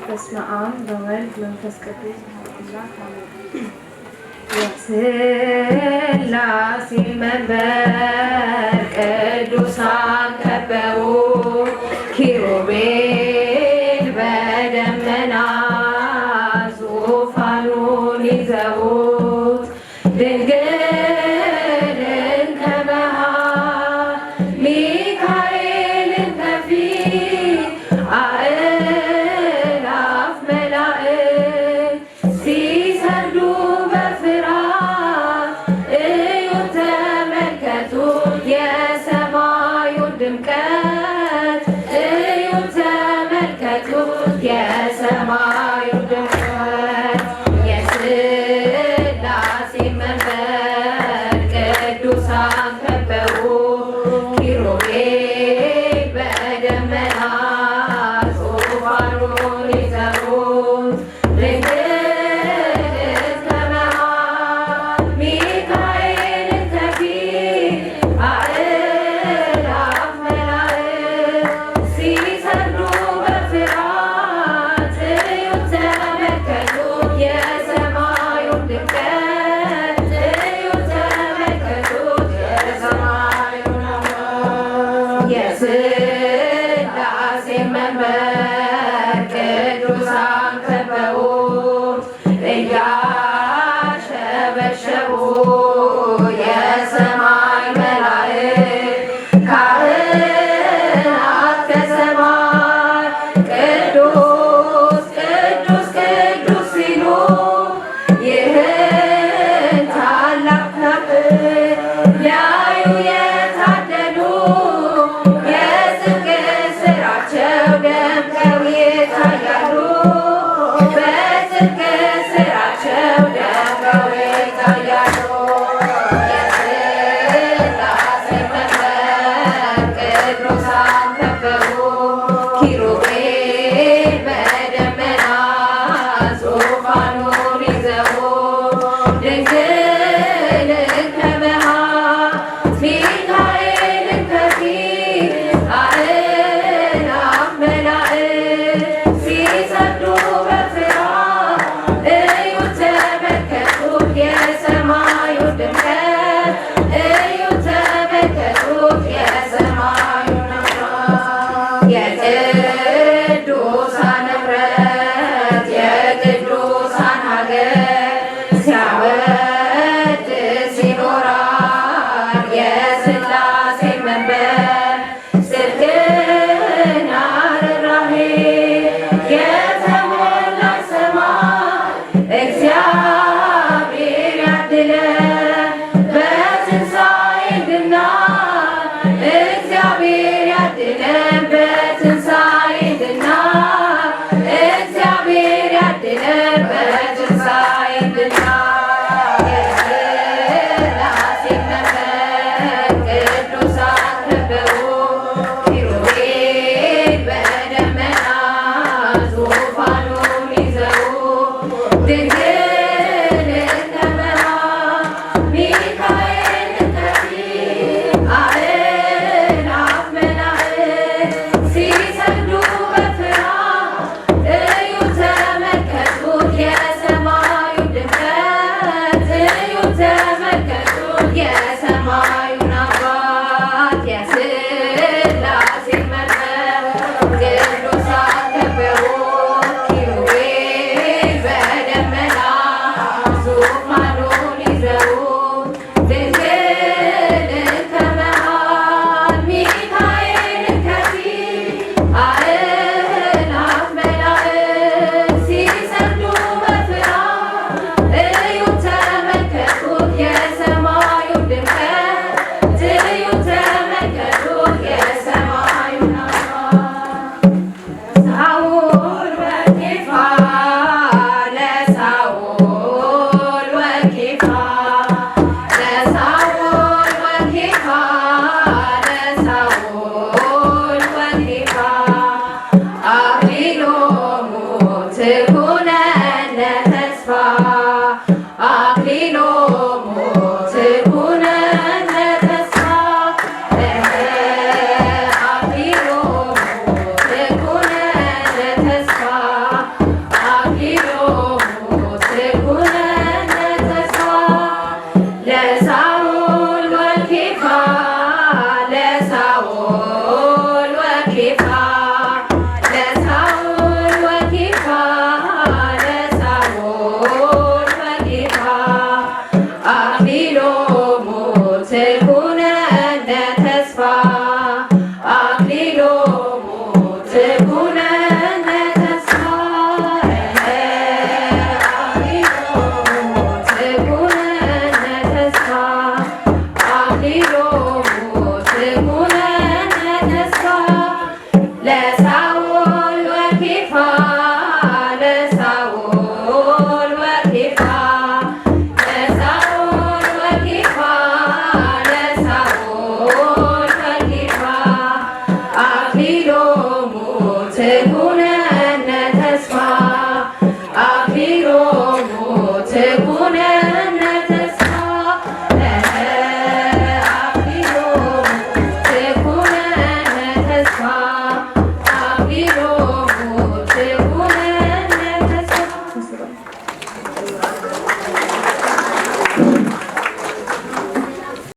በስመ አብ ወወልድ ወመንፈስ ቅዱስ አምላክ አሜን። የሥላሴ መንበር ቅዱሳን ከበው ኪሩቤል በደመና ዙፋኑን ይዘውት ድንግልን ከመሃል ሚካኤልን ከፊት አእላፍ መላእክት ሲሰግዱ በፍርሃት እዩት ተመልከቱት የሰማዩን ድምቀት እዩት ተመልከቱት የሰማዩን ድምቀት የሥላሴ መንበር ቅዱሳን ከበው ኪሩቤል በደመና ዙፋኑን ይዘውት ድንግልን ከመሃል ሚካኤልን ከፊት አእላፍ መላእክት ሲሰግዱ በፍርሃት እዩት ተመልከቱት የሰማዩን ድምቀት እዩት ተመልከቱት የሰማዩን አምላክ የሥላሴ መንበር ቅዱሳን ከበውት እያሸበሸቡ የሰማይ መላእክት ካህናት ከሰማይ ቅዱስ ቅዱስ ቅዱስ ሲሉ ይህን ታላቅ ክብር ሊያዩ የታደሉ የጽድቅ ሥራቸው ደምቀው ይታያሉ። በጽድቅ ሥራቸው ደምቀው ይታያሉ። የሥላሴ መንበር ቅዱሳን ከበው ኪሩቤል በደመና ዙፋኑን ይዘው ድንግልን ከመሃል ሚካኤልን ከፊት አእላፍ መላእክት ሲሰግዱ በፍርሃት እዩት ተመልከቱት የሰማዩን ድምቀት እዩት ተመልከቱት የሰማዩን አምላክ የቅዱሳን ኅብረት የቅዱሳን ሀገር ሲያወድስ ይኖራል የሥላሴ መንበር ጽድቅና ርኅራኄ የተሞላች ሰማይ እግዚአብሔር ያድለን በትንሣኤ እንድናይ እግዚአብሔር ያድለን በትንሣኤ እንድናይ እግዚአብሔር ያድለን በትንሣኤ እንድናይ የሥላሴ መንበር ቅዱሳን ከበው ኪሩቤል በደመና ዙፋኑን ይዘው ድንግልን ከመሃል ሚካኤልን ከፊት አእላፍ መላእክት ሲሰግዱ በፍርሃት እዩት ተመልከቱት የሰማዩን ድምቀት እዩት ተመልከቱት የሰማዩን አባት የሥላሴ መንበር ቅዱሳን ከበው ኪሩቤል በደመና ዙፋኑን ይዘው ድንግልን ከመሃል ሚካኤልን ከፊት አእላፍ መላእክት ሲሰግዱ በፍርሃት እዩት ተመልከቱት የሰማዩን ድምቀት እዩት ተመልከቱት የሰማዩን አምላክ ለሳኦል ወኬፋ ለሳኦል ወኬፋ ለሳኦል ወኬፋ ለሳኦል ወኬፋ አክሊሎሙ ትኩነነ ተስፋ አክሊሎሙ ትኩነነ